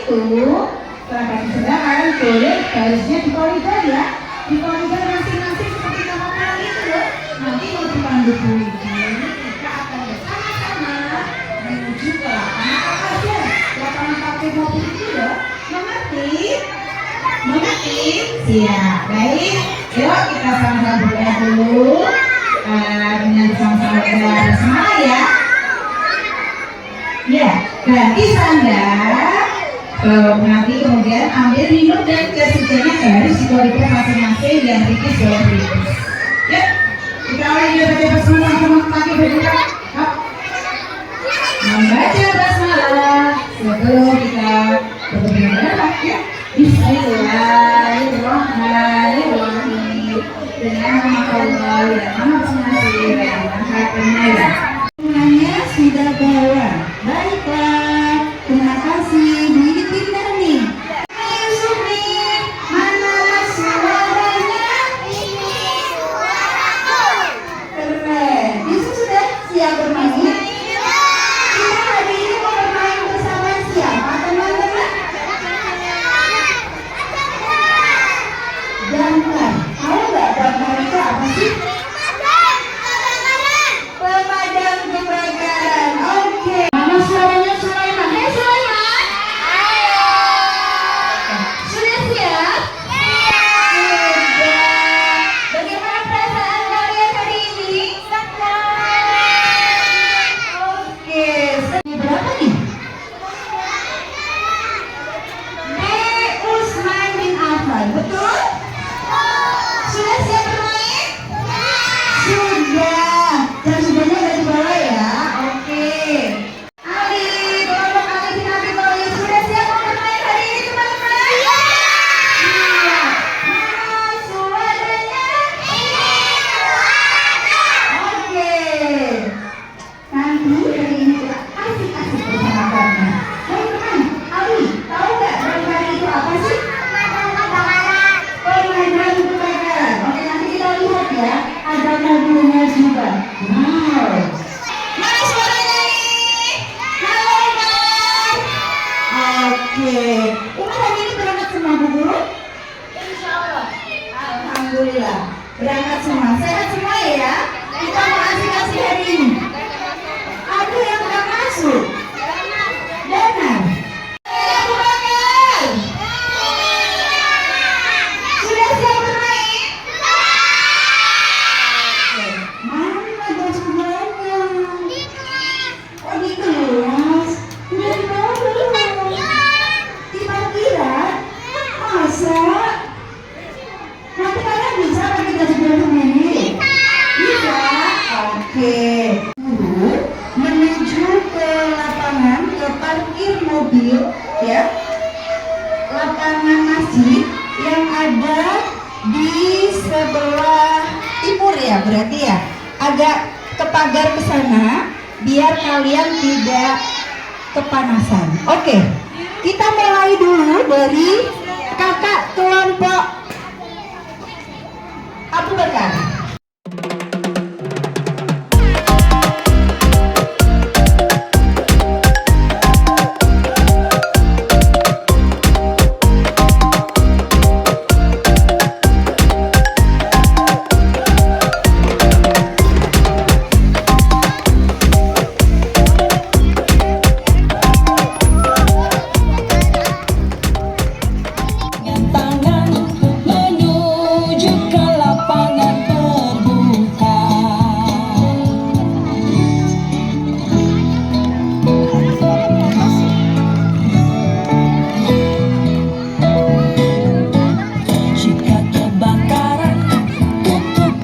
itu setelah kasih sendal kalian boleh barisnya di koridor ya, di koridor masing-masing seperti kapal itu loh. Nanti mau dipandu Bu Widi, kita akan bersama-sama menuju ke lapangan apa aja, lapangan parkir mobil itu loh. Mengerti? Mengerti? Siap. Baik, yuk kita sama-sama berdoa dulu dengan sama-sama berdoa bersama ya. Ya, ganti sandal. Nanti kemudian ambil minum dan kesuciannya harus di koridor masing-masing yang tipis boleh tipis. Ya, kita awali baca basmalah sama kaki bergerak. Membaca basmalah sebelum kita bergerak ya. Bismillahirrahmanirrahim. Dengan nama Allah yang Maha Pengasih dan Maha Penyayang. Semuanya sudah bawa. Baiklah. Terima kasih. Ini pintar nih. Ayo Sumi, mana suaranya? Ini suaraku. Keren. Yusuf sudah siap bermain? Kita hari ini mau bermain bersama siapa teman-teman? Damkar. Tahu nggak damkar itu apa sih? Pemadam kebakaran. Oke. Mana suaranya Sulaiman? Hai Sulaiman. Ayo. Sudah siap? Sudah. Bagaimana perasaan kalian hari ini? Oke. Ini berapa nih? B. Usman bin Affan. Betul? Sudah siap bermain? Sudah. Dan sudahnya ada di bawah ya. Oke. Ali, kelompok Ali bin Abi Thalib sudah siap mau bermain hari ini teman-teman? Iya. Siap. Mana suaranya? Oke. Nanti hari ini kita asik-asik bersama karena. Hai teman, Ali, tahu nggak hari itu apa sih? Pemadam kebakaran. Oke, nanti kita lihat ya. Ada mobilnya juga. Wow. Mana suaranya nih? Halo, Mas. Oke. Umar hari ini berangkat semua Bu Guru? Insya Allah. Alhamdulillah. Berangkat semua. Sehat semua ya? Kita mau asik-asik hari ini. Ada yang nggak masuk? Benar. Abu Bakar. Sudah siap bermain? Mana baju semuanya? Oh di kelas? Udah dibawa belum? Di parkiran? Masa? Nanti kalian bisa pakai baju ini? Bisa? Oke. Guru menuju ke lapangan, ke parkir mobil ya, lapangan masjid yang ada di sebelah timur ya, berarti ya agak ke pagar ke sana biar kalian tidak kepanasan. Oke, kita mulai dulu dari kakak kelompok Abu Bakar. Tangan menuju ke lapangan terbuka. Jika kebakaran tutup.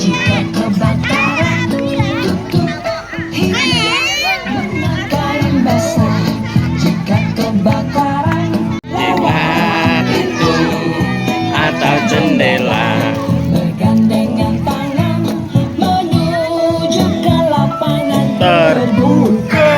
Jika kebakaran tutup hidup kain basah. Jika kebakaran lewat pintu atau jendela, bergandengan tangan menuju ke lapangan terbuka.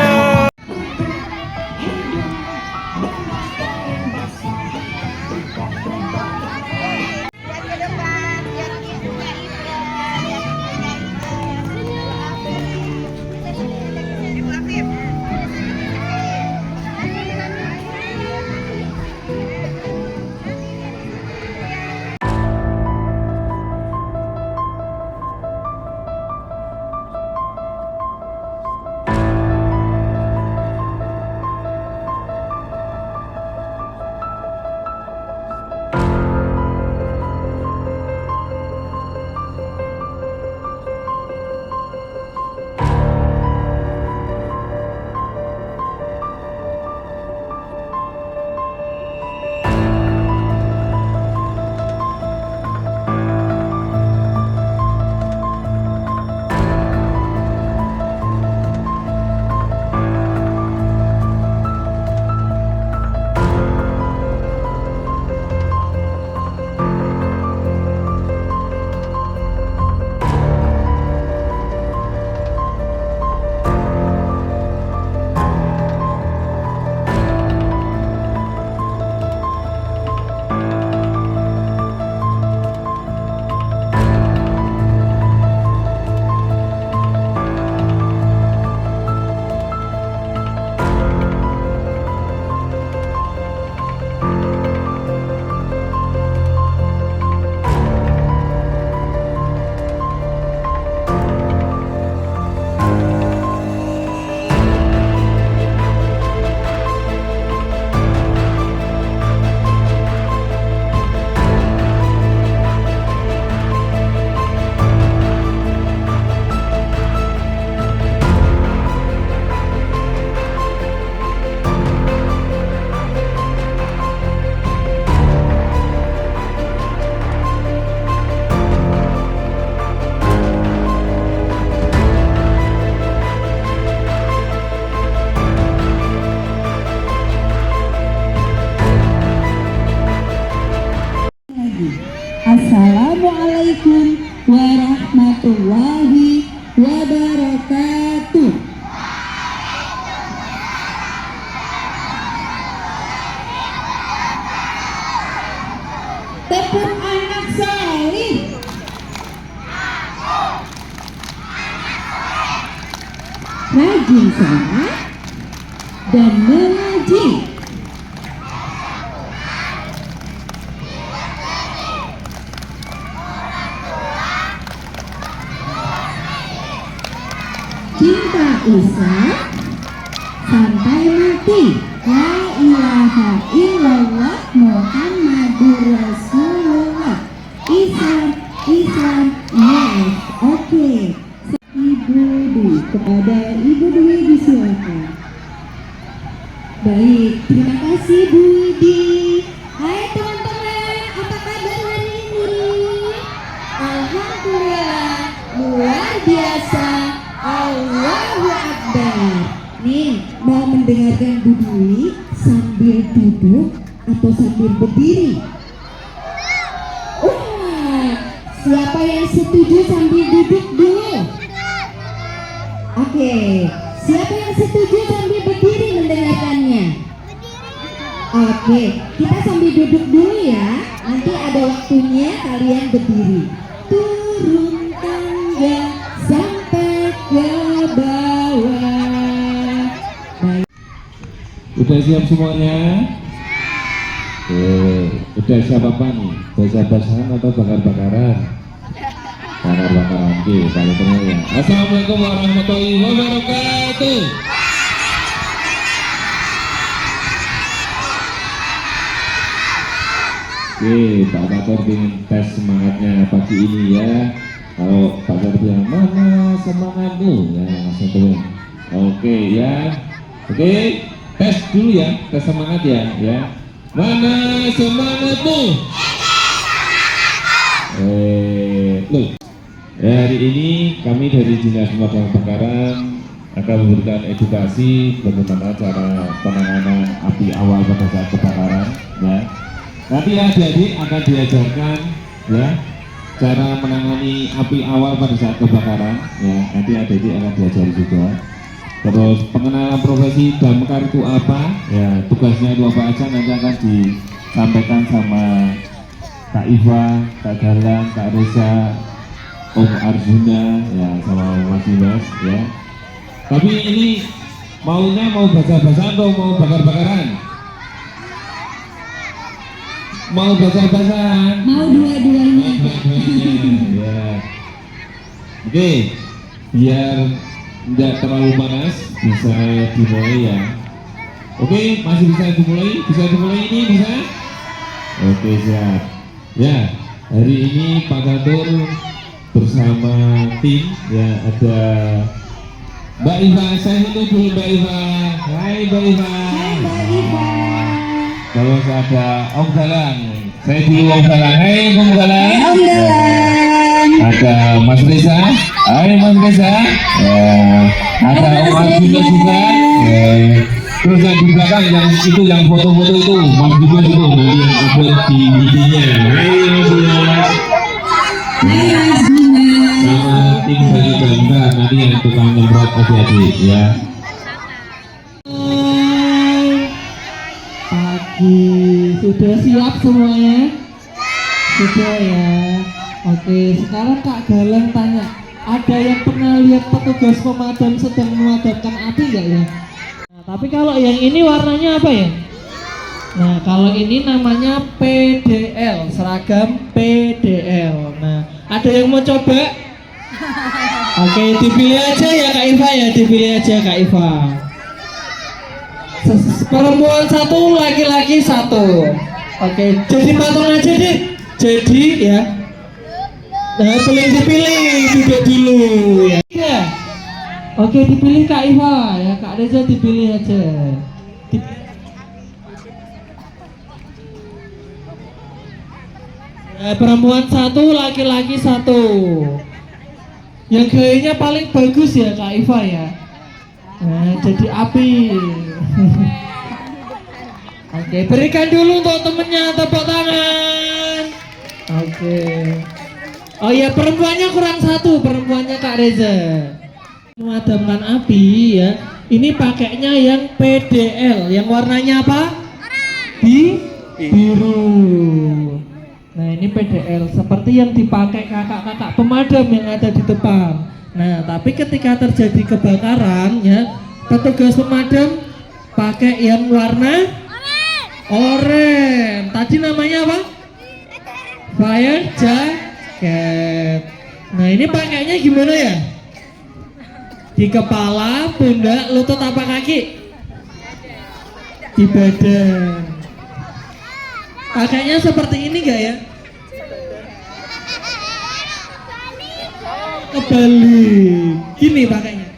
Assalamualaikum warahmatullahi wabarakatuh. Tepuk anak salih. Rajin sholat dan mengaji. Cinta Islam sampai mati. La ilaha illallah Muhammadur Rasulullah. Islam, yes, oke. Ibu Dwi, kepada Ibu Dwi disilakan. Baik, terima kasih Bu Dwi. Hai teman-teman, apa kabar hari ini? Alhamdulillah, luar biasa. Allahu Akbar. Nih, mau mendengarkan Bu Dwi sambil duduk atau sambil berdiri? Wah, siapa yang setuju sambil duduk dulu? Oke, siapa yang setuju sambil berdiri mendengarkannya? Oke, kita sambil duduk dulu ya. Nanti ada waktunya kalian berdiri. Turun tangga sampai ke bawah. Baik. Udah siap semuanya? Udah siap apa nih? Basah-basahan atau bakar-bakaran? Bakar-bakaran, oke, kalau semua ya. Assalamualaikum warahmatullahi wabarakatuh. Oke, Pak Kator ingin tes semangatnya pagi ini ya. Kalau Pak Kator bilang, mana semangatmu? Ya, langsung turun. Oke ya. Oke, tes dulu ya, tes semangat ya. Mana semangatmu? Loh. Ya, hari ini kami dari Dinas Pemadam Kebakaran akan memberikan edukasi bagaimana cara penanganan api awal pada saat kebakaran ya. Nanti adik-adik akan diajarkan ya cara menangani api awal pada saat kebakaran ya. Nanti adik-adik akan diajari juga. Terus pengenalan profesi damkar itu apa ya, tugasnya itu apa aja nanti akan disampaikan sama Kak Iva, Kak Galang, Kak Reza, Om Arjuna ya, sama Mas Dimas ya. Tapi ini maunya mau basah-basahan atau mau bakar-bakaran? Mau basah-basahan? Mau dua-duanya. Ya. Oke, biar tidak terlalu panas bisa dimulai ya. Oke, masih bisa dimulai? Bisa dimulai ini bisa? Oke, siap. Ya, hari ini Pak Gatur bersama tim ya, ada Mbak Iva. Saya itu dulu Mbak Iva. Hai Mbak Iva. Hai Mbak Iva. Kalau ada Om Galang, saya dulu Om Galang. Hai Om Galang. Om Galang. Ada Mas Reza. Hai Mas Reza. Ada Om Arjuna juga. Terus yang di belakang yang foto-foto itu Mas Dimas itu nanti yang upload di IG-nya. Hai Mas Dimas. Hai Mas Dimas. Sama tim dari Damkar nanti yang tukang nyemprot adik-adik ya. Pagi, sudah siap semuanya? Sudah ya. Oke, sekarang Kak Galang tanya, ada yang pernah lihat petugas pemadam sedang memadamkan api nggak ya? Nah, tapi kalau yang ini warnanya apa ya? Nah, kalau ini namanya PDL, seragam PDL. Nah, ada yang mau coba? Oke, dipilih aja ya Kak Iva ya, dipilih aja Kak Iva. Perempuan satu, laki-laki satu. Oke, jadi patung aja deh. Jadi ya. Nah, dipilih duduk dulu ya. Ya. Oke, dipilih Kak Iva ya, Kak Reza dipilih aja. Perempuan satu, laki-laki satu. Yang gayanya paling bagus ya Kak Iva ya. Nah, jadi api. Oke, berikan dulu untuk temennya tepuk tangan. Oke. Oh iya, perempuannya kurang satu, perempuannya Kak Reza. Memadamkan api ya. Ini pakainya yang PDL, yang warnanya apa? Biru. Nah, ini PDL seperti yang dipakai kakak-kakak pemadam yang ada di depan. Nah, tapi ketika terjadi kebakaran ya, petugas pemadam pakai yang warna oranye. Tadi namanya apa? Fire jacket. Nah, ini pakainya gimana ya? Di kepala, pundak, lutut apa kaki? Di badan. Pakainya seperti ini enggak ya? Kebalik. Gini pakainya.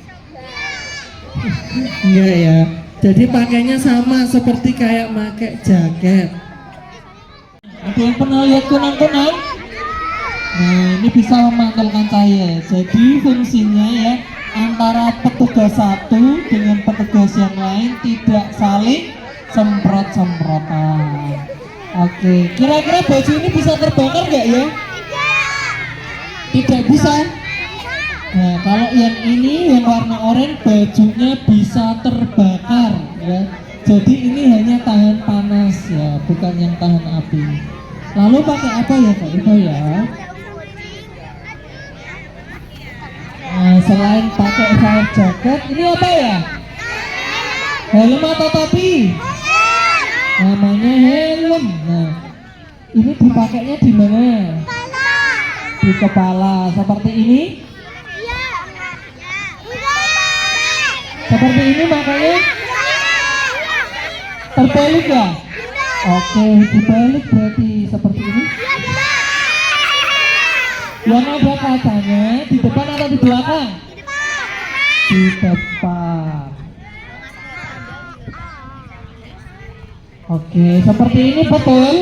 Enggak ya. Jadi pakainya sama seperti kayak pakai jaket. Ada yang pernah lihat kunang-kunang? Nah, ini bisa memantulkan cahaya. Jadi fungsinya ya, antara petugas satu dengan petugas yang lain tidak saling semprot-semprotan. Oke, kira-kira baju ini bisa terbakar nggak ya? Tidak bisa. Nah, kalau yang ini yang warna oranye bajunya bisa terbakar ya. Jadi ini hanya tahan panas ya, bukan yang tahan api. Lalu pakai apa ya Kak Ivo ya? Nah, selain pakai fire jacket, ini apa ya? Helm atau topi? Namanya helm. Nah, ini dipakainya di mana? Di kepala, seperti ini. Seperti ini makanya terbalik ya? Oke, dibalik berarti seperti ini. Yang ada kacanya di depan atau di belakang? Di depan. Oke, seperti ini betul?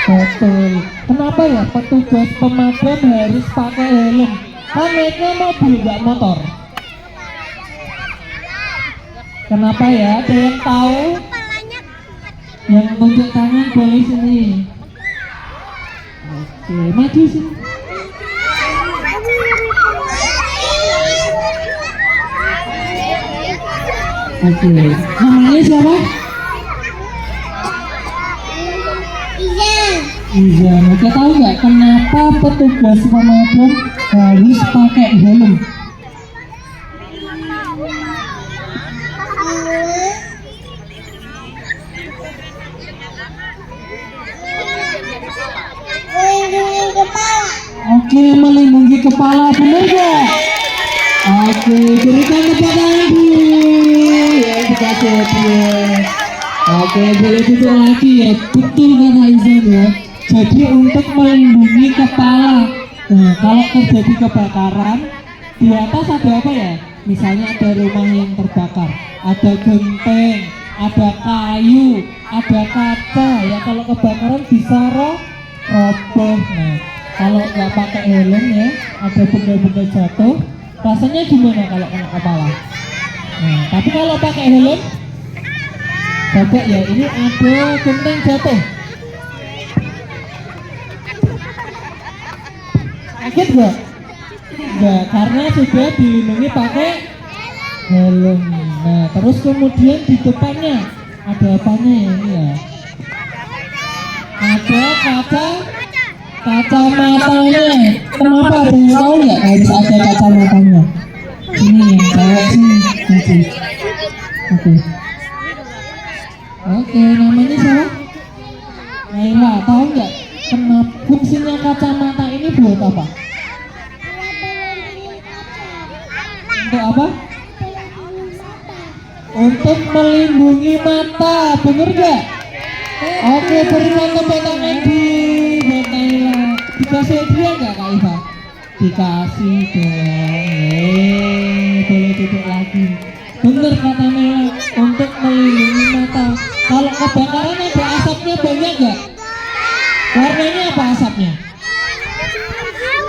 Betul. Kenapa ya petugas pemadam harus pakai helm? Kan naiknya mobil nggak motor. Kenapa ya? Ada yang tahu? Yang tunjuk tangan boleh sini. Oke, maju sini. Oke, namanya siapa? Iya, mereka tahu nggak kenapa petugas pemadam harus pakai helm? Oke, melindungi kepala, benar nggak? Oke, berikan tepuk tangan dulu. Ya, dikasih hadiah. Oke, boleh duduk lagi ya. Betul kata Izan ya. Jadi untuk melindungi kepala. Nah, kalau terjadi kebakaran, di atas ada apa ya? Misalnya ada rumah yang terbakar, ada genteng, ada kayu, ada kaca. Ya kalau kebakaran bisa roboh. Nah, kalau nggak pakai helm ya, ada benda-benda jatuh. Rasanya gimana kalau kena kepala? Nah, tapi kalau pakai helm, coba ya, ini ada genteng jatuh. Sakit nggak? Nggak, karena sudah dilindungi pakai helm. Nah, terus kemudian di depannya ada apanya ya ini ya? Ada kacamatanya. Kenapa ada yang tahu nggak harus ada kacamatanya? Ini yang bawa sini. Oke. Oke, namanya siapa? Naila, tahu nggak kenapa fungsinya kacamata ini buat apa? Untuk apa? Untuk melindungi mata, bener nggak? Oke, berikan tepuk tangan buat Naila. Dikasih dia nggak Kak Iva? Dikasih dong. Boleh duduk lagi. Bener kata Naila, untuk melindungi mata. Kalau kebakaran ada asapnya banyak nggak? Warnanya apa asapnya?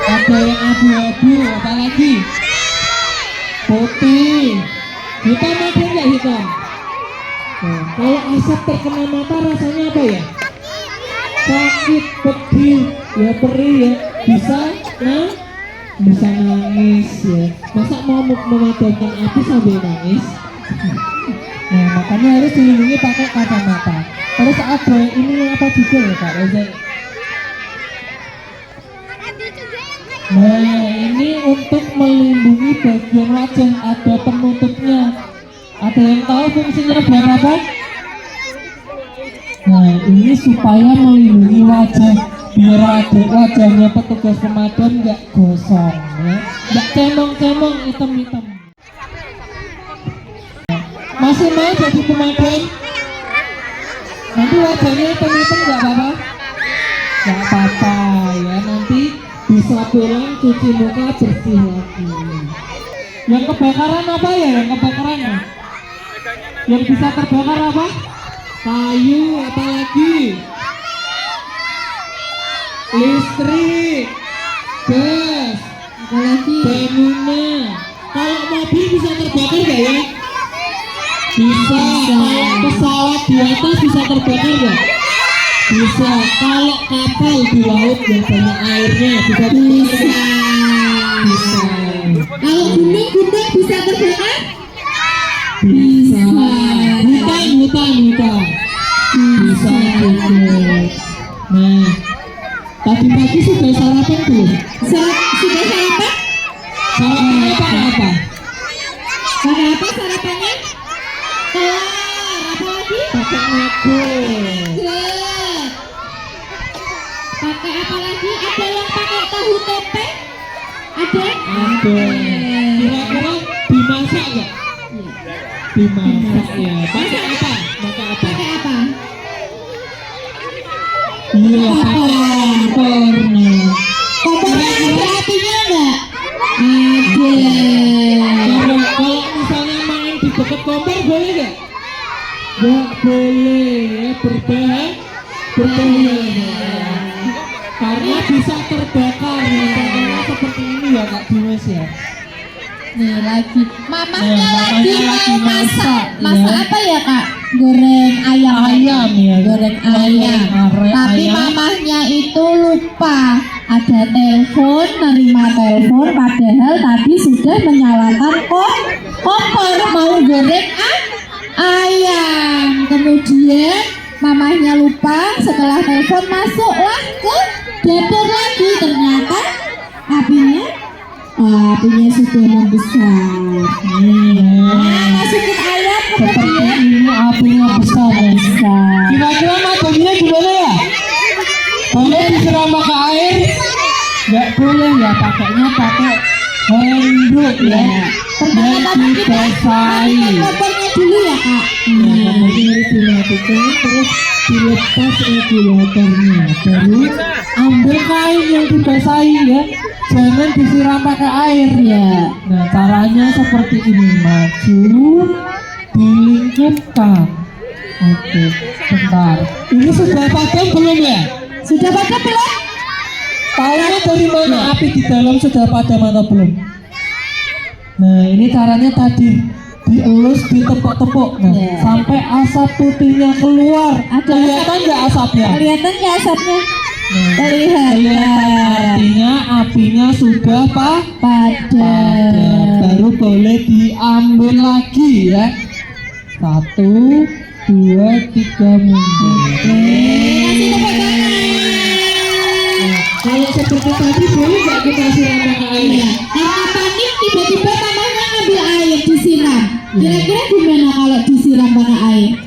Ada yang abu-abu, apalagi putih. Hitam ada nggak hitam? Nah, kalau asap terkena mata rasanya apa ya? sakit, pedih, ya perih ya, bisa bisa nangis ya. Masa mau memadamkan api sambil nangis? Nah makanya harus dilindungi pakai kacamata. Terus ada ini apa juga ya Kak Reza? Nah ini untuk melindungi bagian wajah, ada penutupnya. Ada yang tahu fungsinya buat apa? Nah ini supaya melindungi wajah, biar wajahnya petugas pemadam nggak gosong ya, nggak cemong-cemong hitam-hitam. Masih mau jadi pemadam? Nanti wajahnya hitam-hitam nggak apa-apa? Nggak apa-apa ya, nanti bisa pulang cuci muka bersih lagi. Yang kebakaran apa ya? Yang kebakaran ya? Yang bisa terbakar apa? Kayu, apa lagi? Listrik, gas, apa lagi? Bangunan. Kalau mobil bisa terbakar nggak ya? Bisa. Kalau pesawat di atas bisa terbakar nggak? Bisa. Kalau kapal di laut yang banyak airnya bisa terbakar. Bisa. Kalau gunung bisa terbakar? Bisa. Hutan bisa juga. Nah, tadi pagi sudah sarapan belum? Sudah sarapan? Sarapannya pakai apa? Pakai apa sarapannya? Telur, apa lagi? Pakai nugget. Pakai apa lagi? Ada yang pakai tahu tempe? Ada? Ada. Kira-kira dimasak nggak? Dimasak ya. Pakai apa? Pakai apa? Iya, kompornya. Kompornya ada apinya enggak? Ada. Kalau misalnya main di dekat kompor boleh nggak? Nggak boleh ya, berbahaya. Karena bisa terbakar ya, contohnya seperti ini ya Kak Dimas ya. Nih lagi mamahnya lagi mau masak ya. Apa ya Kak? Goreng ayam ya, goreng ayam. Tapi ayam. mamahnya itu lupa, ada telepon, nerima telepon, padahal tadi sudah menyalakan kompor mau goreng ayam. Kemudian mamahnya lupa, setelah telepon masuklah ke dapur lagi, ternyata apinya sudah membesar. Masukin ayam Seperti kemudian ini apinya besar. Kira-kira madamnya gimana ya? Boleh disiram pakai air? Nggak boleh ya, pakainya pakai handuk ya. Dan dibasahi. kompornya dulu ya Kak. Kemudian dimatikan terus dilepas regulatornya. Baru ambil kain yang dibasahi ya. Jangan disiram pakai air ya. Nah caranya seperti ini, maju, dilingkupkan. Oke, bentar. Ini sudah padam belum ya? Sudah padam belum? Tahunya dari mana api di dalam sudah padam atau belum? Nah ini caranya tadi dielus, ditepuk-tepuk, nah, sampai asap putihnya keluar. Kelihatan nggak asapnya? Kelihatan nggak asapnya? Kelihatan. Artinya apinya sudah padam. Baru boleh diambil lagi ya. 1, 2, 3 mundur. Kalau seperti tadi boleh nggak kita siram pakai air? Karena panik tiba-tiba mamanya ngambil air disiram. Kira-kira gimana kalau disiram pakai air?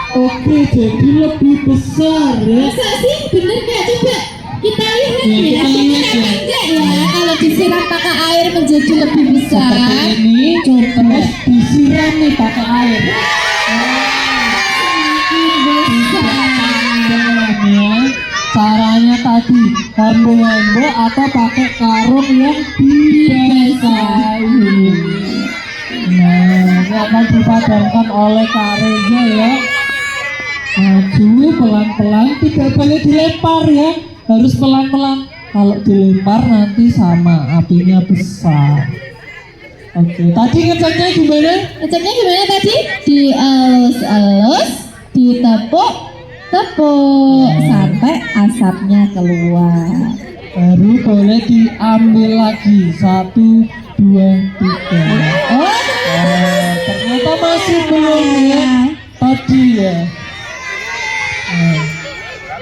Oke, jadi lebih besar ya. Masa sih? Bener nggak? Coba kita lihat Ya, ya. kita lihat ya. Enggak ya, kalau disiram pakai air menjadi lebih besar. Seperti ini, terus disiram nih pakai air. Semakin besar. Ya. Caranya tadi hembo-hembo atau pakai karung yang dibasahi. Nah, ini akan dipadamkan oleh Kak Reza ya. Maju pelan-pelan, tidak boleh dilempar ya, harus pelan-pelan. Kalau dilempar nanti sama, apinya besar. Oke, tadi ngeceknya gimana? Ngeceknya gimana tadi? Dielus-elus, ditepuk, tepuk sampai asapnya keluar. Baru boleh diambil lagi 1, 2, 3. Oh, Ternyata masih belum ya. Tadi ya.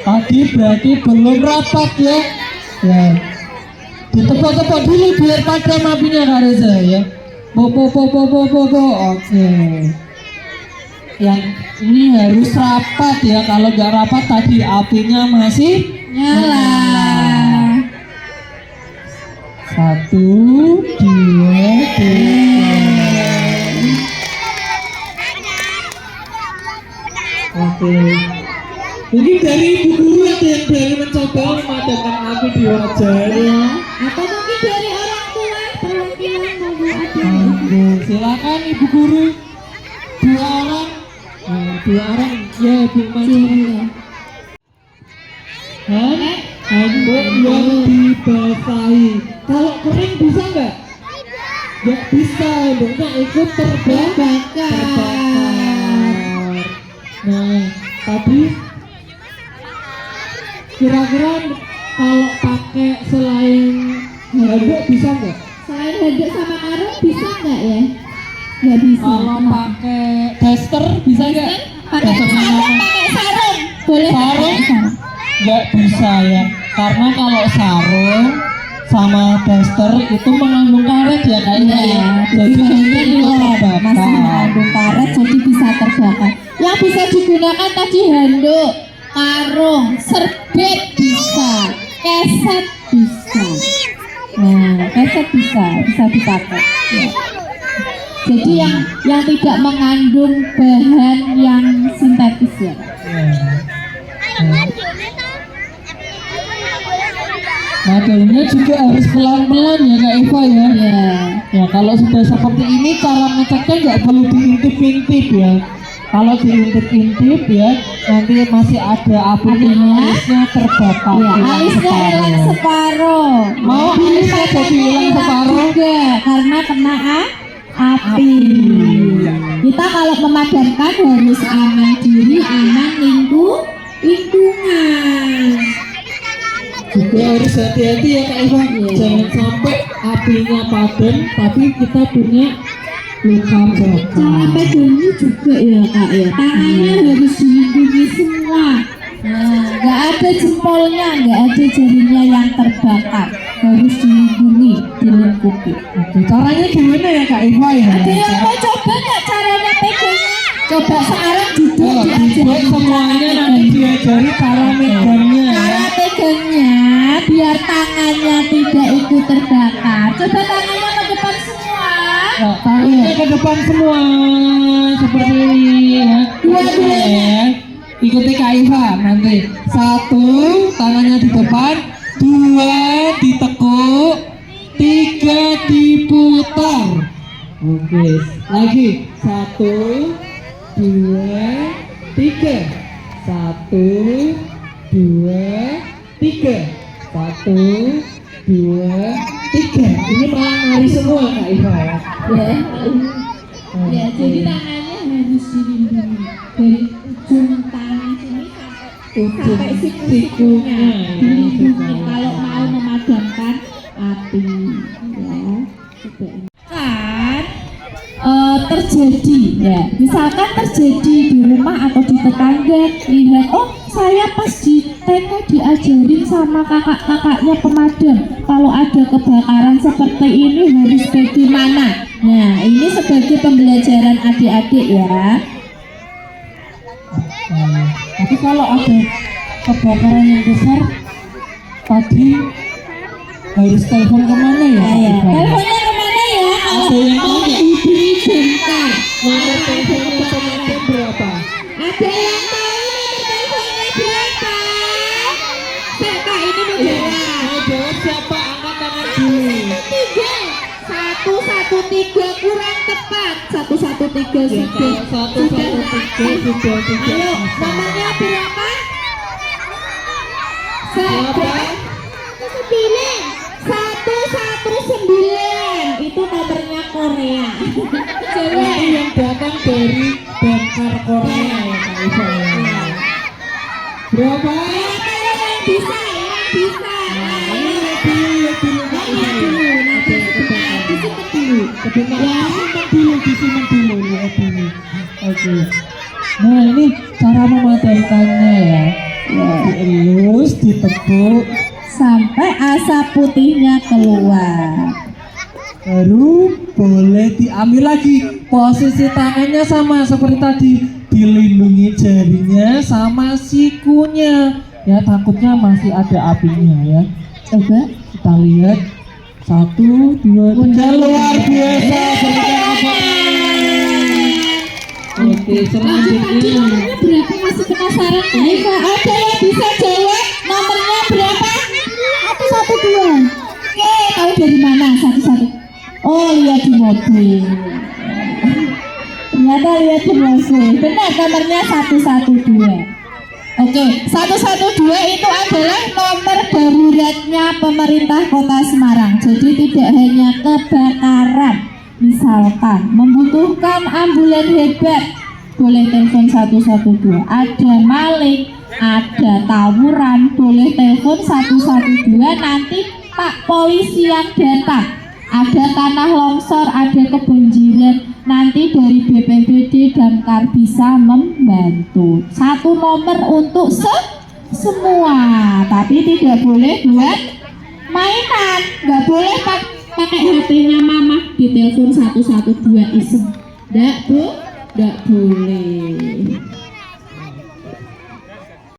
Tadi berarti belum rapat ya. Ya. Ditepuk-tepuk dulu biar padam apinya Kak Reza ya. Oke. Yang ini harus rapat ya. Kalau nggak rapat tadi apinya masih nyala. 1, 2, 3. Oke. Mungkin dari ibu guru ada yang dari mencoba memadamkan api di wajah. Ya, atau mungkin dari orang tua perwakilan mau ada. Oke, silakan ibu guru. 2 orang. 2 orang. Ya, Bu Mas. Handuk yang dibasahi. Kalau kering bisa nggak? Nggak bisa, handuknya ikut terbakar. Nah, tadi kira-kira kalau pakai selain handuk bisa nggak? Selain handuk sama karung bisa nggak ya? Nggak bisa. Kalau pakai daster bisa nggak? Pakai sarung, pakai sarung. Boleh Sarung? Nggak bisa ya, karena kalau sarung sama daster itu mengandung karet ya kayaknya ya. Jadi bahannya terbakar. masih mengandung karet, jadi bisa terbakar. Yang bisa digunakan tadi handuk, karung, serbet bisa, keset bisa. Nah, keset bisa dipakai. Ya. Jadi yang tidak mengandung bahan yang sintetis ya. Modelnya juga harus pelan-pelan ya Kak Eva ya. Ya kalau sudah seperti ini cara ngeceknya nggak perlu diintip-intip ya. Kalau diintip-intip ya nanti masih ada apinya, alisnya terbakar. Ya, alisnya hilang separuh. Mau alisnya jadi hilang separuh? Juga karena kena api. Kita kalau memadamkan harus aman diri, aman lingkungan. Juga harus hati-hati ya Kak Eva. Jangan sampai apinya padam tapi kita punya luka bakar. Cara pegangnya juga ya Kak ya. Tangannya harus dilindungi semua. Nah, nggak ada jempolnya, nggak ada jarinya yang terbakar. Harus dilindungi, dilengkapi. Oke, caranya gimana ya Kak Eva ya? Ada yang mau coba nggak caranya pegangnya? Coba sekarang duduk Buat diajarin semuanya nanti diajari cara megangnya ya. cara pegangnya biar tangannya tidak ikut terbakar. Coba tangannya ke depan semua. Ya, tangannya ke depan semua seperti ini ya. Dua-duanya. Ya. Ikuti Kak Eva nanti. 1 tangannya di depan, 2 ditekuk, 3 diputar. Oke, lagi 1, 2, 3. 1, 2, 3. 1, 2, 3. Ini malah nari semua Kak Eva ya. Ya, jadi tangannya harus dilindungi dari ujung tangan sini sampai siku-sikunya dilindungi kalau mau memadamkan api ya. Terjadi ya, misalkan terjadi di rumah atau di tetangga, lihat oh saya pas di TK diajarin sama kakak-kakaknya pemadam kalau ada kebakaran seperti ini harus bagaimana. Nah ini sebagai pembelajaran adik-adik ya. Tapi kalau ada kebakaran yang besar tadi harus telepon kemana ya? Teleponnya kemana ya? Kalau Ada yang tahu nggak? diberi bentar. Nomor teleponnya pemadam berapa? Ada yang tahu nomor teleponnya berapa? Kak ini mau jawab. Mau jawab siapa? Angkat tangan dulu. 113 kurang tepat. 113 Ya, sudah. kalau 113 sudah tidak Ayo bisa. nomornya berapa? Berapa? 119 itu nomornya Korea. Ini yang datang dari Damkar Korea ya Kak Iva ya. Berapa? Yang bisa, yang bisa. Ini lihat dulu Kak Iva ya. Nanti disimpan dulu. Sebentar, disimpan dulu, lihat dulu. Oke. Nah ini cara memadamkannya ya. Dielus, ditepuk, Sampai asap putihnya keluar. baru boleh diambil lagi. Posisi tangannya sama seperti tadi, dilindungi jarinya sama sikunya. Ya takutnya masih ada apinya ya. Coba. Kita lihat 1, 2, 3, luar biasa. Berikan tepuk tangan. Oke, selanjutnya Nomornya berapa? Masih penasaran nggak Eva? Ada yang bisa jawab? Nomornya berapa? 112. Oke, tahu dari mana? 11. Oh, lihat di mobil. Ternyata lihat di mobil. Benar, nomornya 112. Oke, 112 itu adalah nomor daruratnya pemerintah Kota Semarang. Jadi tidak hanya kebakaran, misalkan membutuhkan ambulan hebat, boleh telepon 112. Ada maling, ada tawuran, boleh telepon 112. Nanti Pak Polisi yang datang. Ada tanah longsor, ada kebanjiran, nanti dari BPBD Damkar bisa membantu. Satu nomor untuk semua, tapi tidak boleh buat mainan. Nggak boleh pakai HP-nya mama ditelepon 112 iseng. Nggak boleh.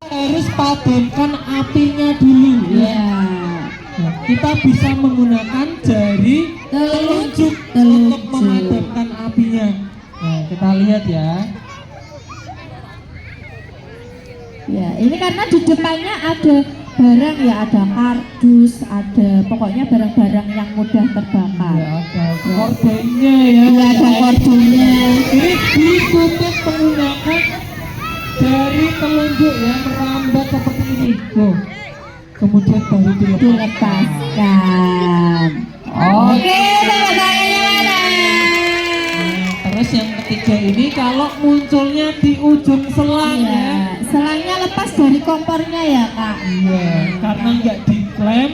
harus padamkan apinya dulu ya. Ya. Nah, kita bisa menggunakan jari telunjuk untuk memadamkan apinya. Nah, kita lihat ya. Ya, ini karena di depannya ada barang ya, ada kardus, ada pokoknya barang-barang yang mudah terbakar. Ya, ada kordennya ya. Iya, ada kordennya. Ini ditutup menggunakan jari telunjuk ya, merambat seperti ini. Tuh. Kemudian baru Dilepaskan. Oke, tepuk tangannya mana? Terus yang ketiga ini kalau munculnya di ujung selang ya. Iya, selangnya lepas dari kompornya ya kak. Iya, karena nggak diklem,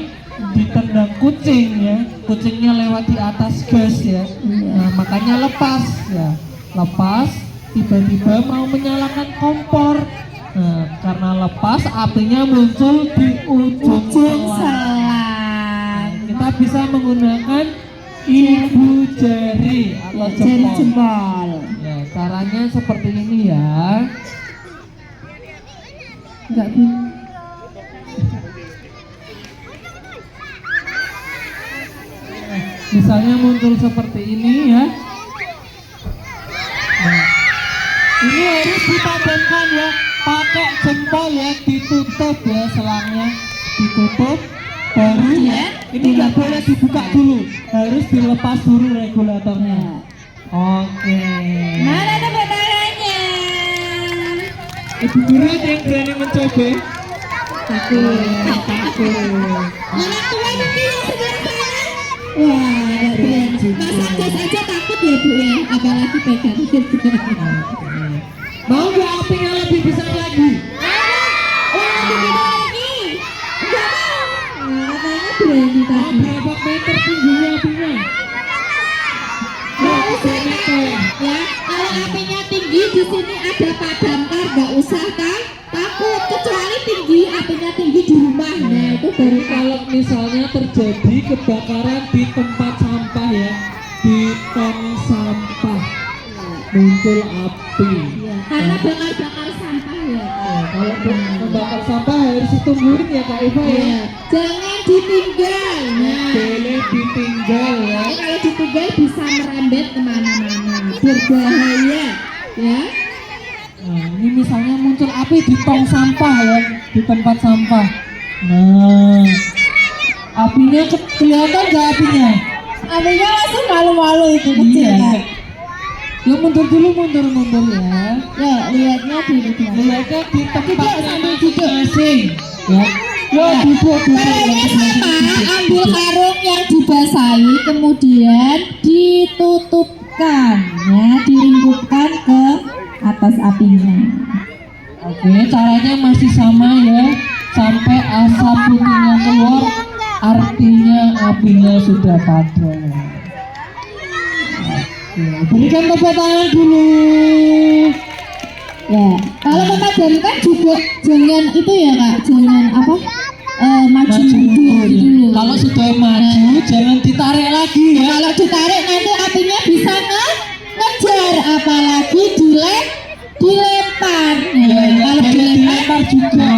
ditendang kucing ya. Kucingnya lewat di atas gas ya. Nah, makanya lepas ya. Lepas, tiba-tiba mau menyalakan kompor. Nah, karena lepas, apinya muncul di ujung selang. Selang. Kita bisa menggunakan ibu jari atau Jari jempol. jempol. Ya, caranya seperti ini ya. Enggak bunyi. Misalnya muncul seperti ini ya. Nah, ini harus dipadamkan ya, pakai jempol ya, ditutup ya selangnya, ditutup, baru ya. Ini nggak boleh dibuka dulu, harus dilepas dulu regulatornya. Oke. Mana tepuk tangannya? Ibu guru ada yang berani mencoba? Takut. Takut. Anak tua mungkin yang sebelah sana. Wah, nggak berani. Masa gas aja takut ya bu ya, apalagi pegang. Mau nggak apinya lebih besar lagi? Oh, lebih lagi. Enggak mau. Katanya berani Mau tadi. berapa meter tingginya apinya? Nggak usah meter ya. Kalau apinya tinggi di sini ada padamkar, nggak usah kan? Takut kecuali tinggi, apinya tinggi di rumah. Nah itu baru Kalau misalnya terjadi kebakaran di tempat sampah ya, di tong sampah muncul api. ya, karena bakar-bakar sampah ya. Nah, kalau membakar sampah harus ditungguin ya Kak Eva ya. Ya, jangan ditinggal. Nah, Boleh ditinggal ya. ini kalau ditinggal bisa merembet kemana-mana, berbahaya ya. Nah, ini misalnya muncul api di tong sampah ya, di tempat sampah. Nah, apinya kelihatan nggak apinya? Apinya langsung malu-malu itu kecil Iya. kan. Ya mundur dulu, mundur ya. Ya, lihatnya di depan. Lihatnya di tempatnya sambil duduk. masing-masing ya. Ya duduk. Caranya sama, ambil karung yang dibasahi, kemudian ditutupkan, ya, dilingkupkan ke atas apinya. Oke, caranya masih sama ya, sampai asap putihnya keluar, artinya apinya sudah padam. Oke, berikan tepuk tangan dulu. Ya, kalau memadamkan juga jangan itu ya kak, jangan apa maju mundur dulu. Kalau sudah maju, jangan ditarik lagi ya. Kalau ditarik nanti apinya bisa ngejar, apalagi dilempar. Kalau dilempar juga.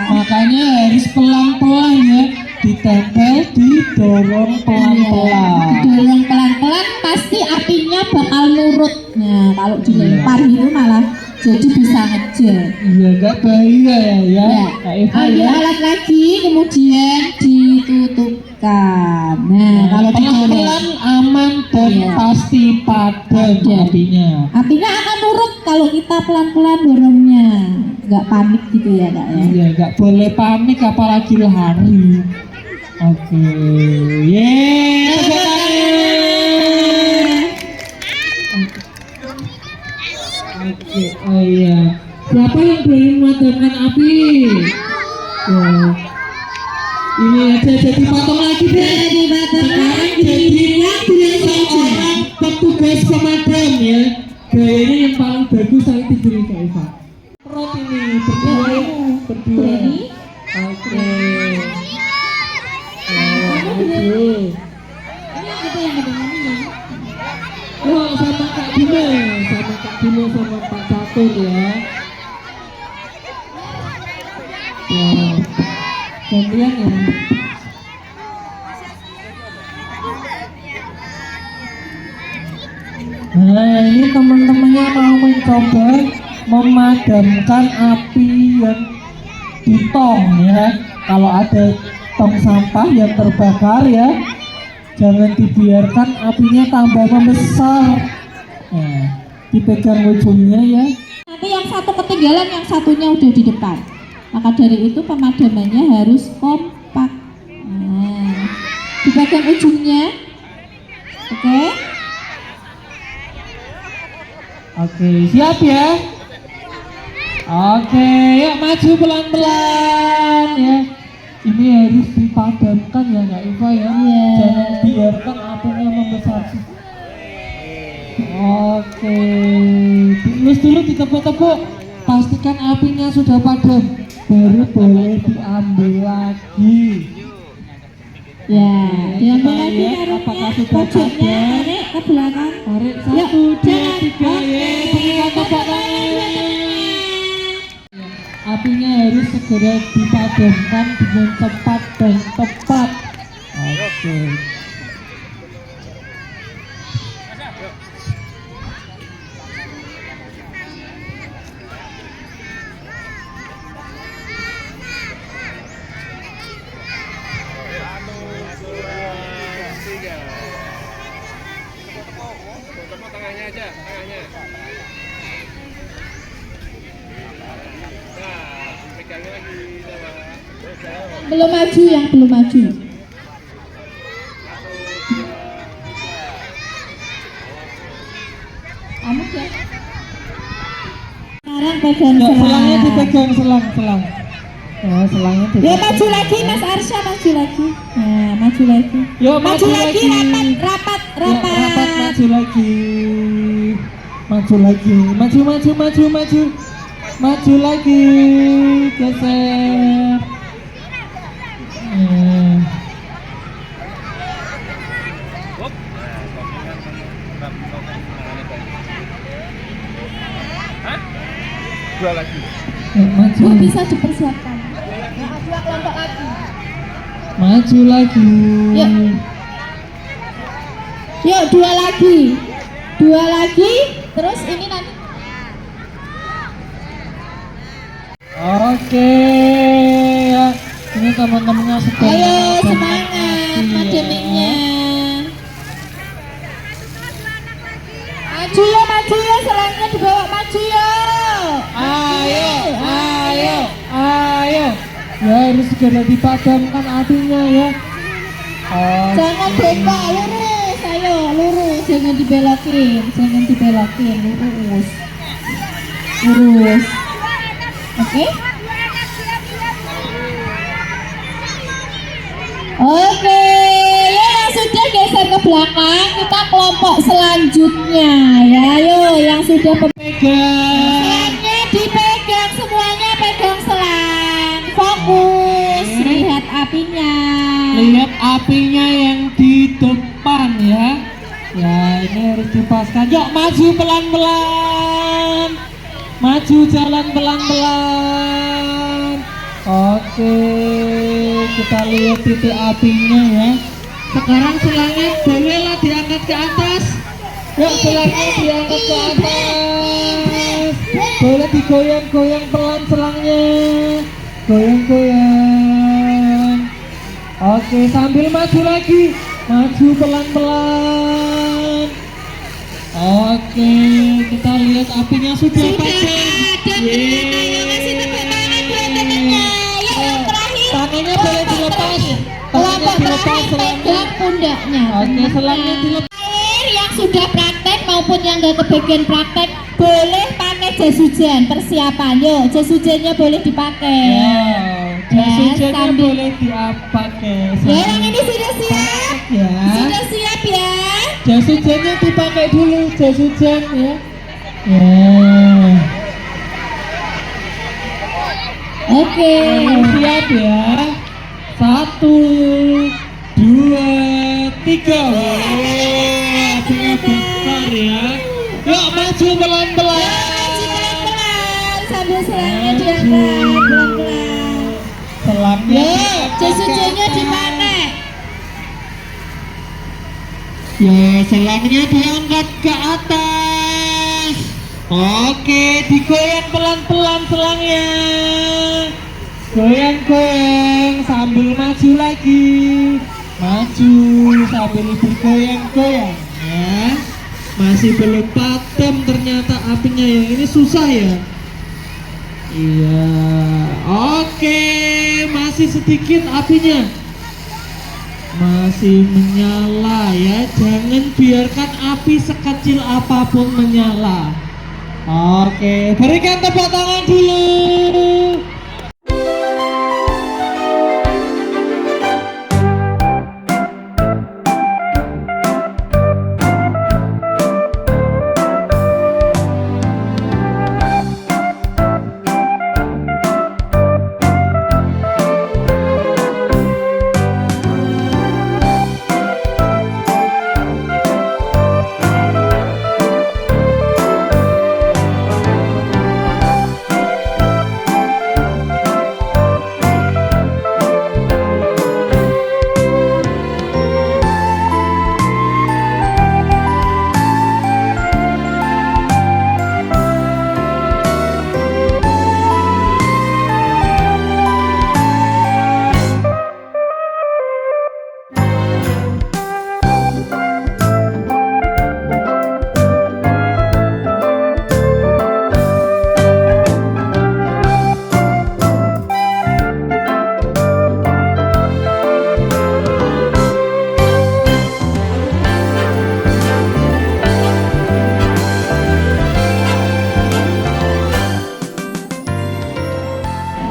Makanya harus pelan-pelan ya, ditempel, didorong pelan-pelan. didorong pelan-pelan pasti apinya bakal nurut. Nah, kalau dilempar itu malah jadi bisa ngejar. Iya, enggak bahaya ya. Kak Eva Ambil ya. alat lagi, kemudian ditutupkan. Nah, kalau didorong, Pelan-pelan, aman dan Iya. pasti padam Padam. apinya. apinya akan nurut kalau kita pelan-pelan dorongnya, nggak panik gitu ya kak ya. Iya, nggak boleh panik apalagi lari. Oke, yeay, tepuk tangan. Oke, oh iya. Siapa yang belum memadamkan api? Ya. Ini aja jadi potong lagi deh. Jadi batas Sekarang jadi seorang petugas pemadam ya. Gayanya yang paling bagus saya tidurin Kak Eva. Perut ini berdua ya, berdua. Ready? Oke. Ya, maju. Ini yang itu yang kedengaran ya. Yuk sama Kak Dina, sama Pak Catur ya. Ya, gantian ya. Nah, ini teman-temannya mau mencoba memadamkan api yang di tong ya. Kalau ada tong sampah yang terbakar ya, jangan dibiarkan apinya tambah membesar. Nah, dipegang ujungnya ya. Nanti yang satu ketinggalan, yang satunya udah di depan. Maka dari itu pemadamannya harus kompak. Nah, dipegang ujungnya. Oke. Oke, siap ya. Oke, yuk maju pelan-pelan ya. Ini harus dipadamkan ya Kak Eva ya. Iya. Jangan biarkan apinya membesar. Oke, dilus dulu ditepuk-tepuk. Pastikan apinya sudah padam, baru boleh diambil lagi. Ya, diambil Oke, lagi ya. taruhnya, Apakah sudah pojoknya padam? tarik ke belakang. Tarik Yuk, 1, 2, jangan. 3 ya. Berikan tepuk tangan. Apinya harus segera dipadamkan dengan cepat dan tepat. Oke. Tangannya aja, tangannya. Nah, pegangnya lagi sama. Belum maju, yang belum maju. Kamu ya. Sekarang pegang Ya, selangnya selang. dipegang selang. Ya, selangnya Ya dipegang. maju lagi Mas Arsya, maju lagi. Nah, maju lagi. Yuk, Maju lagi, rapat. Ya, rapat maju lagi. Maju lagi. Maju lagi. Geser. Dua lagi. Ya, maju. Oh, bisa dipersiapkan. Dua kelompok lagi. Maju lagi. Yuk. Yuk, dua lagi. Terus ini nanti. Oke ya. Ini teman-temannya sedang Ayo memadamkan semangat api, ya. madamingnya. Maju ya, selangnya dibawa maju ya. Ayo. Ya harus segera dipadamkan apinya ya. Jangan bengkok, lurus, ayo lurus, jangan dibelokin, lurus. Oke. Oke, ya yang sudah geser ke belakang, kita kelompok selanjutnya ya. Ayo yang sudah Pegang. selangnya dipegang, semuanya pegang selang. Fokus, lihat apinya. Lihat apinya yang di depan ya. Ya ini harus dipaskan. Yuk maju pelan-pelan. Maju jalan pelan-pelan. Oke, kita lihat titik apinya ya. Sekarang selangnya bolehlah diangkat ke atas. Yuk selangnya diangkat ke atas. Boleh digoyang-goyang pelan selangnya. Goyang-goyang. Oke, sambil maju lagi. Maju pelan-pelan. Oke, kita lihat apinya sudah padam. Dan ternyata yang masih tepuk tangan buat temennya. Ya yang terakhir. Tangannya boleh dilepas. Tangannya Kelompok dilepas terakhir selangnya. pegang pundaknya. Oke, selangnya dilepas. Air yang sudah praktek maupun yang gak kebagian praktek boleh pakai jas hujan persiapan. Yuk, jas hujannya boleh dipakai. Jas Ya, hujannya sambil- boleh dipakai. Ya, yang ini sudah siap. Ya. Sudah siap ya. Jas hujannya dipakai dulu, jas hujan ya. Ya. Oke. Siap ya. 1, 2, 3. Apinya besar ya. Yuk maju pelan-pelan. Maju pelan-pelan sambil selangnya diangkat pelan-pelan. Selangnya Yuk, diangkat jas ke hujannya atas. dipakai. Ya, selangnya diangkat ke atas. Oke, digoyang pelan-pelan selangnya. Goyang-goyang sambil maju lagi. Maju sambil bergoyang-goyang ya. Masih belum padam ternyata apinya, yang ini susah ya. Iya. Oke, masih sedikit apinya. Masih menyala ya, jangan biarkan api sekecil apapun menyala. Oke, berikan tepuk tangan dulu.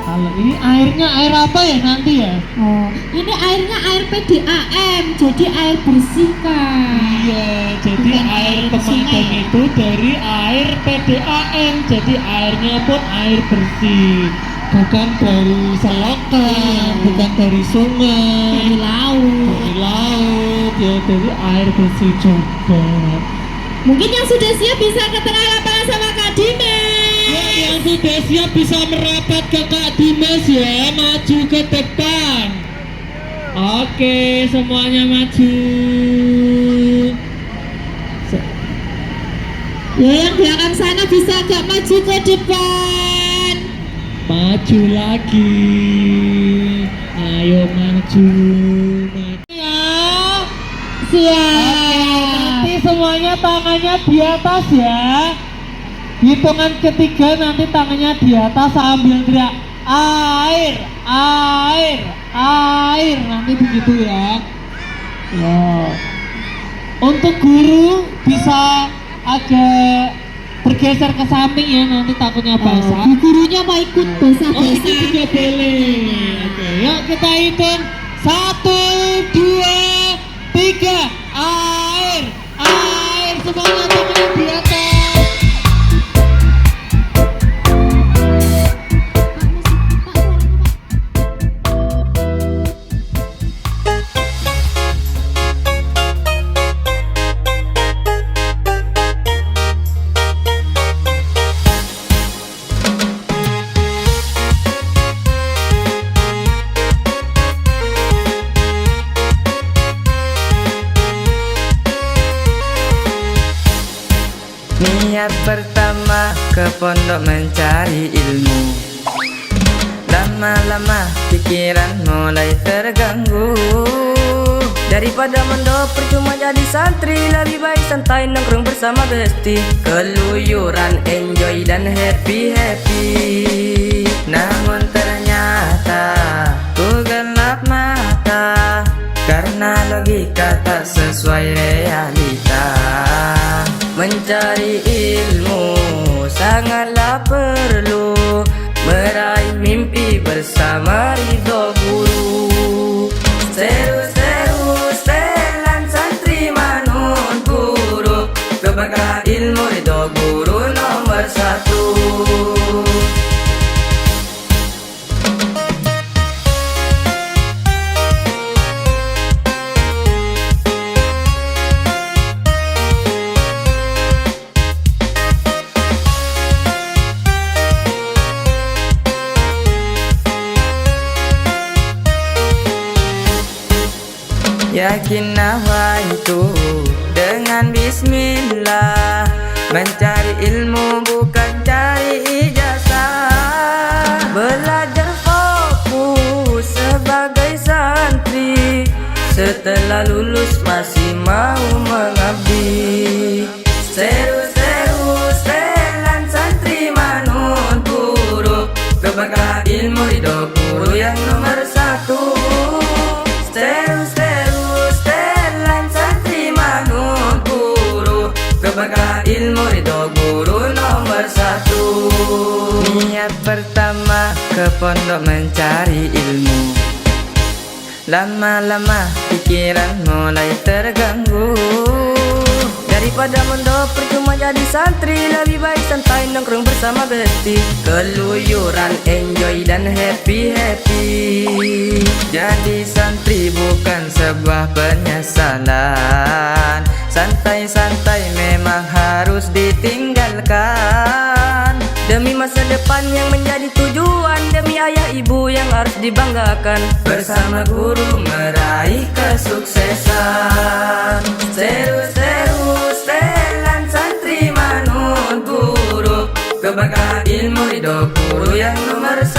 Kalau ini airnya air apa ya nanti ya? Oh, ini airnya air PDAM, jadi air bersih kan. Iya, jadi Bukan air air pemadam sungai. itu dari air PDAM, jadi airnya pun air bersih, bukan dari selokan, bukan dari sungai, Dari laut. dari laut, ya dari air bersih juga. Mungkin yang sudah siap bisa ke tengah lapangan sama Kak Dimas. Ya, yang sudah siap bisa merapat ke Kak Dimas ya, maju ke depan. Oke, semuanya maju. Ya, yang belakang sana bisa agak maju ke depan. Maju lagi. Ayo maju. Ya. Siap. Nanti semuanya tangannya di atas ya. Hitungan ketiga nanti tangannya di atas sambil teriak air, air, air. Nanti begitu ya. Ya. Untuk guru bisa agak bergeser ke samping ya, nanti takutnya basah. Bu gurunya mau ikut Oh, basah-basah. itu juga boleh. Oke, yuk kita hitung. 1, 2, 3. Air, air semuanya tangannya di atas. Niat pertama ke pondok mencari ilmu, lama-lama pikiran mulai terganggu. Daripada mondok percuma jadi santri, lebih baik santai nongkrong bersama besti, keluyuran enjoy dan happy-happy. Namun ternyata ku gelap mata karena logika tak sesuai realita. Mencari ilmu sangatlah perlu, meraih mimpi bersama ridho guru. Seru-seru setelan santri manut guru, keberkahan ilmu ridho guru nomor 1. Yakin nawaitu dengan bismillah, mencari ilmu bukan cari ijazah. Belajar fokus sebagai santri, setelah lulus masih mau mengabdi. Seru-seru setelan santri manut guru, keberkahan ilmu ridho guru yang nomor 1. Keberkahan ilmu ridho guru nomor 1. Niat pertama ke pondok mencari ilmu, lama-lama pikiran mulai terganggu. Daripada mondok percuma jadi santri, lebih baik santai nongkrong bersama besti, keluyuran enjoy dan happy-happy. Jadi santri bukan sebuah penyesalan, santai-santai memang harus ditinggalkan. Demi masa depan yang menjadi tujuan, demi ayah ibu yang harus dibanggakan, bersama guru meraih kesuksesan. Seru-seru setelan santri manut guru, keberkahan ilmu ridho guru yang nomor 1.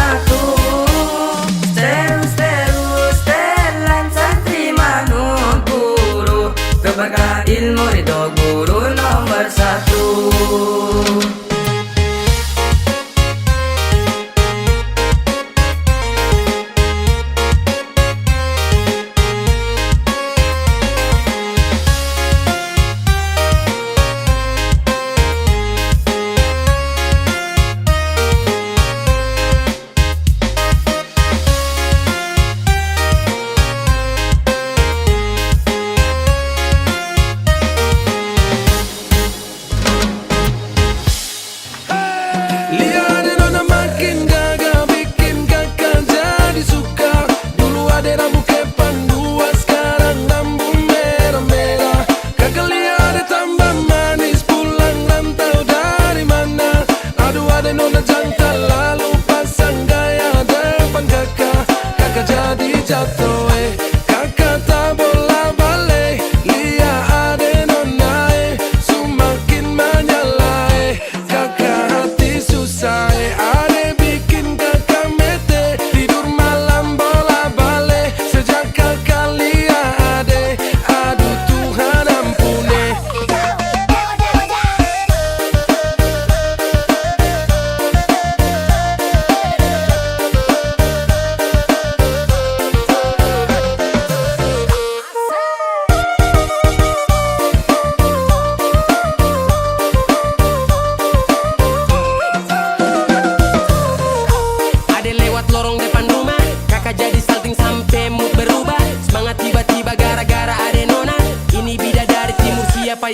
Seru-seru setelan santri manut guru, keberkahan ilmu ridho guru nomor 1.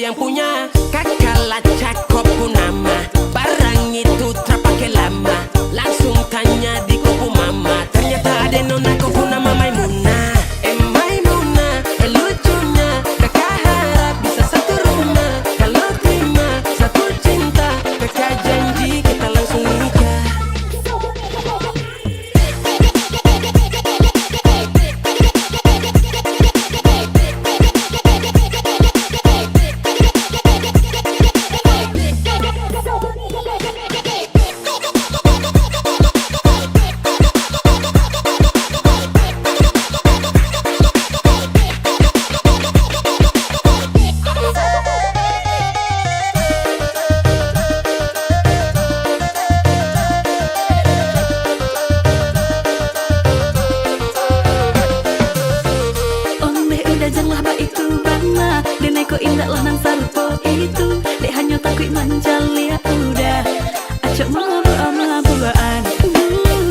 yang punya. Kakala cakop nama, barang itu terpakai lama. Langsung tanya di kupu mama, ternyata ada nona kupu nama Maimunah. Maimunah, lucunya kakak harap bisa satu rumah. Kalau terima satu cinta, kakak janji kita langsung nikah. Indah lah nang sarupo itu dek hanya takut manjalia udah acok mabuk-mabukan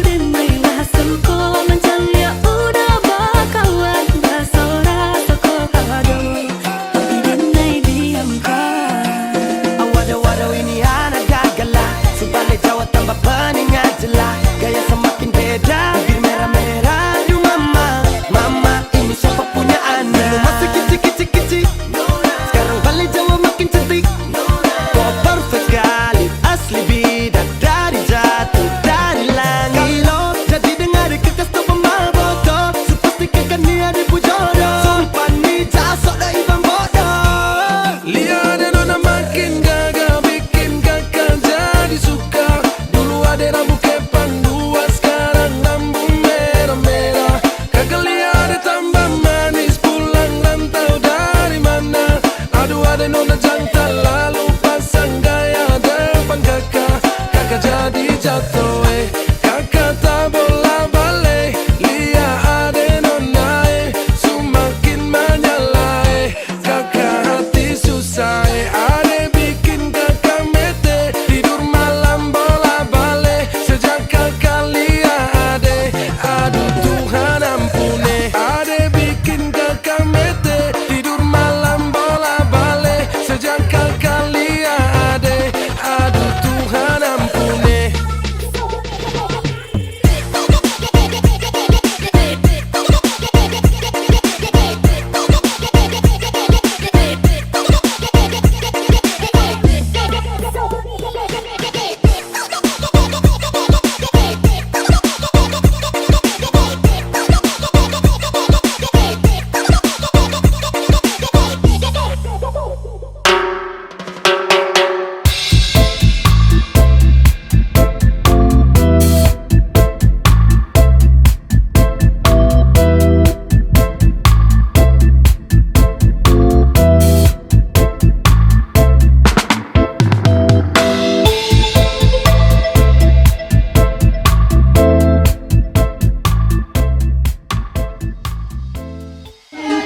dan mailah sengko manjalia udah bakawan basora toko kado tapi dinai diamkan Waduh ini anak gagala, sebalik Jawa tambah peningat jelas. Gaya semakin beda, bibir merah-merah. Aduh mama ini siapa punya anak? Dulu masih kicik-kicik, sekarang balik Jawa makin cantik. Kok perfect kali, asli bidadari jatuh dari langit. Kalau jadi dengar kekas tu pemabok, sepastikan dia dipujodoh. Sumpah ni jasok dah ibang bodoh. Lihat ada nona makin gagal, bikin kakak jadi suka. Dulu ada rambut kepang dua, sekarang rambut merah-merah. Kakak lihat ada tambah manis, pulang rantau dari mana? Aduh ada nona jantan, lalu pasang gaya depan kakak. Kakak jadi jatuh, kakak tak bola balik. Lihat ada nona, semakin menyala, kakak hati susah, ada bikin kakak mete. Tidur malam bola balik, sejak kakak lihat ada. Aduh Tuhan ampuni, ada bikin kakak mete. Tidur malam bola balik, sejak kakak lihat ada. Aduh Tuhan ampuni.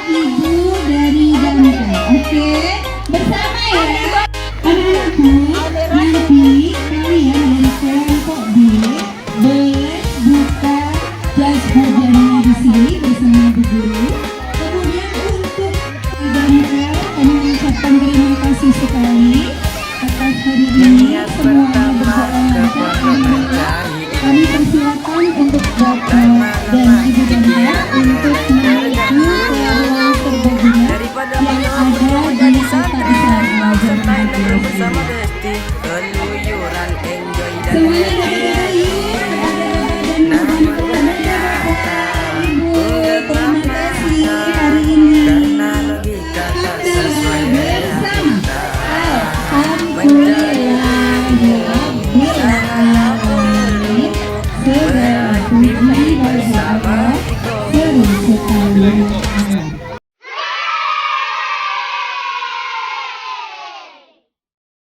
Ibu dari Damkar, oke? Bersama ya. Anak-anakku, nanti kalian dari kelompok B boleh buka dashboardnya di sini bersama Bu Guru. Kemudian untuk Damkar, kami mengucapkan terima kasih sekali atas hari ini semuanya berjalan lancar. Kami persilakan untuk Bapak dan Ibu Damkar untuk menuju ruang serbaguna Daripada yang menunggu ada jadi di kota santri besar Lalu santai nongkrong Banjarmasin. bersama Besti, keluyuran enjoy dan Semuanya happy. dari dan Ibu, terima kasih hari ini Karena logika tak sesuai dengan bersama kita. Alhamdulillah segala puji bagi Allah seru sekali.